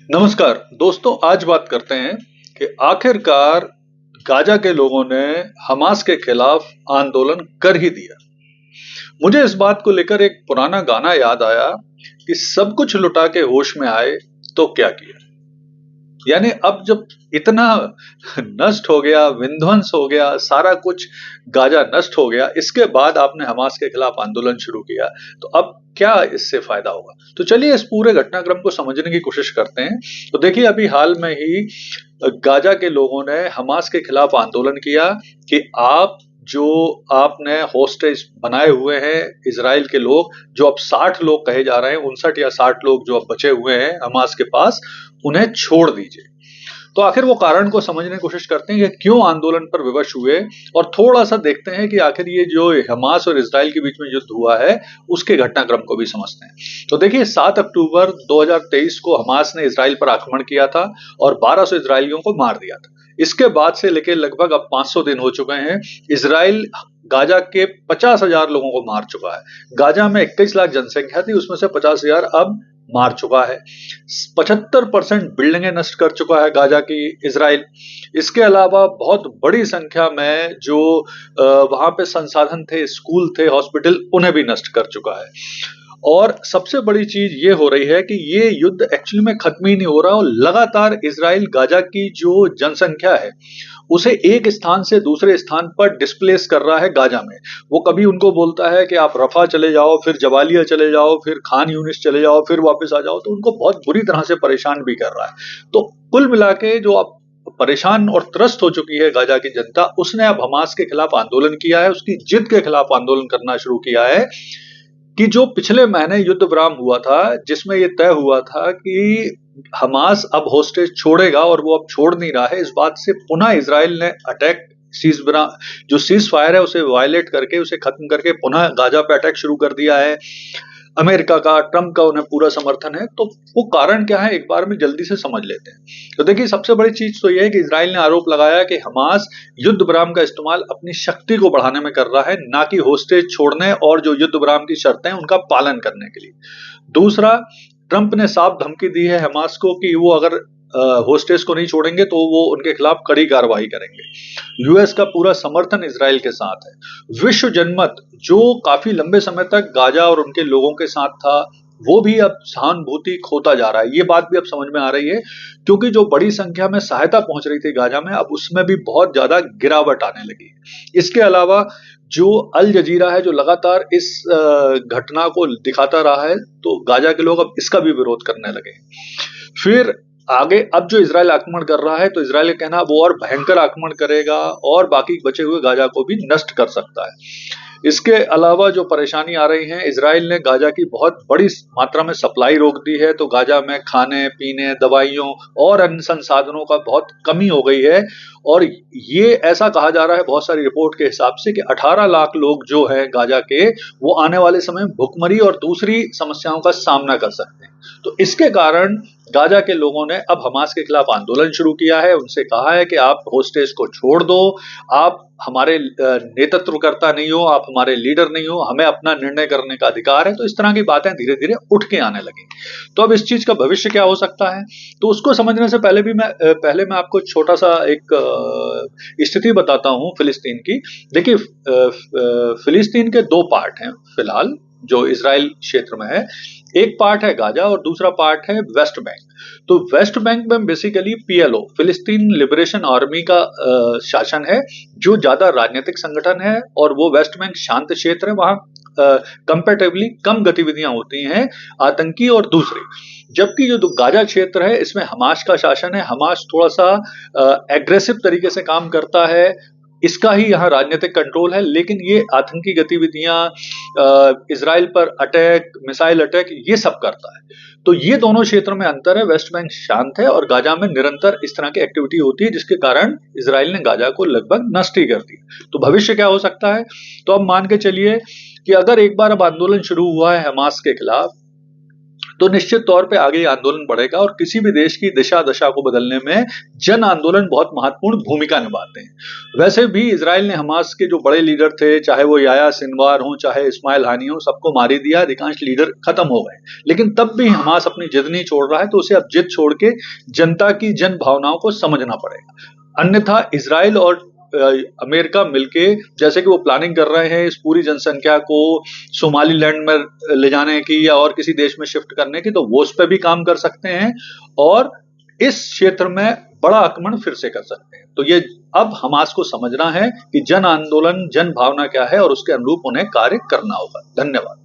नमस्कार दोस्तों, आज बात करते हैं कि आखिरकार गाजा के लोगों ने हमास के खिलाफ आंदोलन कर ही दिया। मुझे इस बात को लेकर एक पुराना गाना याद आया कि सब कुछ लुटा के होश में आए तो क्या किया। यानी अब जब इतना नष्ट हो गया, विध्वंस हो गया, सारा कुछ गाजा नष्ट हो गया, इसके बाद आपने हमास के खिलाफ आंदोलन शुरू किया, तो अब क्या इससे फायदा होगा। तो चलिए इस पूरे घटनाक्रम को समझने की कोशिश करते हैं। तो देखिए, अभी हाल में ही गाजा के लोगों ने हमास के खिलाफ आंदोलन किया कि आप जो आपने होस्टेज बनाए हुए हैं इजराइल के लोग, जो अब 60 लोग कहे जा रहे हैं, 59 या 60 लोग जो अब बचे हुए हैं हमास के पास, उन्हें छोड़ दीजिए। तो आखिर वो कारण को समझने की कोशिश करते हैं कि क्यों आंदोलन पर विवश हुए, और थोड़ा सा देखते हैं कि आखिर ये जो हमास और इजराइल के बीच में युद्ध हुआ है उसके घटनाक्रम को भी समझते हैं। तो देखिए, 7 अक्टूबर 2023 को हमास ने इजराइल पर आक्रमण किया था और 1200 इजरायलियों को मार दिया था। इसके बाद से लेकर लगभग अब 500 दिन हो चुके हैं। इजराइल गाजा के 50,000 लोगों को मार चुका है। गाजा में 21 लाख जनसंख्या थी, उसमें से 50,000 अब मार चुका है। 75% बिल्डिंगें नष्ट कर चुका है गाजा की इजराइल। इसके अलावा बहुत बड़ी संख्या में जो वहां पे संसाधन थे, स्कूल थे, हॉस्पिटल, उन्हें भी नष्ट कर चुका है। और सबसे बड़ी चीज ये हो रही है कि ये युद्ध एक्चुअली में खत्म ही नहीं हो रहा, और लगातार इजराइल गाजा की जो जनसंख्या है उसे एक स्थान से दूसरे स्थान पर डिस्प्लेस कर रहा है गाजा में। वो कभी उनको बोलता है कि आप रफा चले जाओ, फिर जबालिया चले जाओ, फिर खान यूनिस चले जाओ, फिर वापस आ जाओ, तो उनको बहुत बुरी तरह से परेशान भी कर रहा है। तो कुल मिला के जो अब परेशान और त्रस्त हो चुकी है गाजा की जनता, उसने अब हमास के खिलाफ आंदोलन किया है, उसकी जिद के खिलाफ आंदोलन करना शुरू किया है कि जो पिछले महीने युद्ध विराम हुआ था, जिसमें यह तय हुआ था कि हमास अब होस्टेज छोड़ेगा, और वो अब छोड़ नहीं रहा है। इस बात से पुनः इजराइल ने अटैक जो सीज फायर है उसे वायलेट करके, उसे खत्म करके पुनः गाजा पे अटैक शुरू कर दिया है। अमेरिका का, ट्रंप का उन्हें पूरा समर्थन है। तो वो कारण क्या है, एक बार में जल्दी से समझ लेते हैं। तो देखिए, सबसे बड़ी चीज तो यह है कि इजराइल ने आरोप लगाया कि हमास युद्ध विराम का इस्तेमाल अपनी शक्ति को बढ़ाने में कर रहा है, ना कि होस्टेज छोड़ने और जो युद्ध विराम की शर्तें हैं उनका पालन करने के लिए। दूसरा, ट्रंप ने साफ धमकी दी है हमास को कि वो अगर होस्टेज को नहीं छोड़ेंगे तो वो उनके खिलाफ कड़ी कार्रवाई करेंगे। यूएस का पूरा समर्थन इजराइल के साथ है। विश्व जनमत जो काफी लंबे समय तक गाजा और उनके लोगों के साथ था, वो भी अब सहानुभूति खोता जा रहा है। ये बात भी अब समझ में आ रही है, क्योंकि जो बड़ी संख्या में सहायता पहुंच रही थी गाजा में, अब उसमें भी बहुत ज्यादा गिरावट आने लगी है। इसके अलावा जो अल जजीरा है, जो लगातार इस घटना को दिखाता रहा है, तो गाजा के लोग अब इसका भी विरोध करने लगे। फिर आगे अब जो इजराइल आक्रमण कर रहा है, तो इजराइल का कहना वो और भयंकर आक्रमण करेगा और बाकी बचे हुए गाजा को भी नष्ट कर सकता है। इसके अलावा जो परेशानी आ रही है, इजराइल ने गाजा की बहुत बड़ी मात्रा में सप्लाई रोक दी है, तो गाजा में खाने पीने, दवाइयों और अन्य संसाधनों का बहुत कमी हो गई है। और ये ऐसा कहा जा रहा है बहुत सारी रिपोर्ट के हिसाब से कि 18 लाख लोग जो हैं गाजा के, वो आने वाले समय में भुखमरी और दूसरी समस्याओं का सामना कर सकते हैं। तो इसके कारण गाजा के लोगों ने अब हमास के खिलाफ आंदोलन शुरू किया है। उनसे कहा है कि आप होस्टेज को छोड़ दो, आप हमारे नेतृत्वकर्ता नहीं हो, आप हमारे लीडर नहीं हो, हमें अपना निर्णय करने का अधिकार है। तो इस तरह की बातें धीरे धीरे उठ के आने लगी। तो अब इस चीज का भविष्य क्या हो सकता है, तो उसको समझने से पहले मैं आपको छोटा सा एक स्थिति बताता हूं फिलिस्तीन की। देखिए, फिलिस्तीन के दो पार्ट हैं फिलहाल जो इजराइल क्षेत्र में है। एक पार्ट है गाजा और दूसरा पार्ट है वेस्ट बैंक। तो वेस्ट बैंक में बेसिकली पीएलओ, फिलिस्तीन लिबरेशन आर्मी का शासन है, जो ज्यादा राजनीतिक संगठन है, और वो वेस्ट बैंक शांत क्षेत्र है, वहां कंपैरेटिवली कम गतिविधियां होती हैं आतंकी और दूसरी। जबकि जो गाजा क्षेत्र है, इसमें हमास का शासन है। हमास थोड़ा सा एग्रेसिव तरीके से काम करता है, इसका ही यहाँ राजनीतिक कंट्रोल है, लेकिन ये आतंकी गतिविधियां, इजराइल पर अटैक, मिसाइल अटैक, ये सब करता है। तो ये दोनों क्षेत्रों में अंतर है। वेस्ट बैंक शांत है और गाजा में निरंतर इस तरह की एक्टिविटी होती है, जिसके कारण इजराइल ने गाजा को लगभग नष्ट ही कर दिया। तो भविष्य क्या हो सकता है, तो अब मान के चलिए कि अगर एक बार अब आंदोलन शुरू हुआ है हमास के खिलाफ, तो निश्चित तौर पे आगे ये आंदोलन बढ़ेगा और किसी भी देश की दिशा दशा को बदलने में जन आंदोलन बहुत महत्वपूर्ण भूमिका निभाते हैं। वैसे भी इजराइल ने हमास के जो बड़े लीडर थे, चाहे वो याया सिनवार हो, चाहे इस्माइल हानी हो, सबको मार ही दिया, अधिकांश लीडर खत्म हो गए। लेकिन तब भी हमास अपनी जिद नहीं छोड़ रहा है, तो उसे अब जिद छोड़ के जनता की जन भावनाओं को समझना पड़ेगा। अन्यथा इजराइल और अमेरिका मिलके जैसे कि वो प्लानिंग कर रहे हैं इस पूरी जनसंख्या को सोमालीलैंड में ले जाने की या और किसी देश में शिफ्ट करने की, तो वो उस पर भी काम कर सकते हैं और इस क्षेत्र में बड़ा आक्रमण फिर से कर सकते हैं। तो ये अब हमास को समझना है कि जन आंदोलन, जन भावना क्या है और उसके अनुरूप उन्हें कार्य करना होगा। धन्यवाद।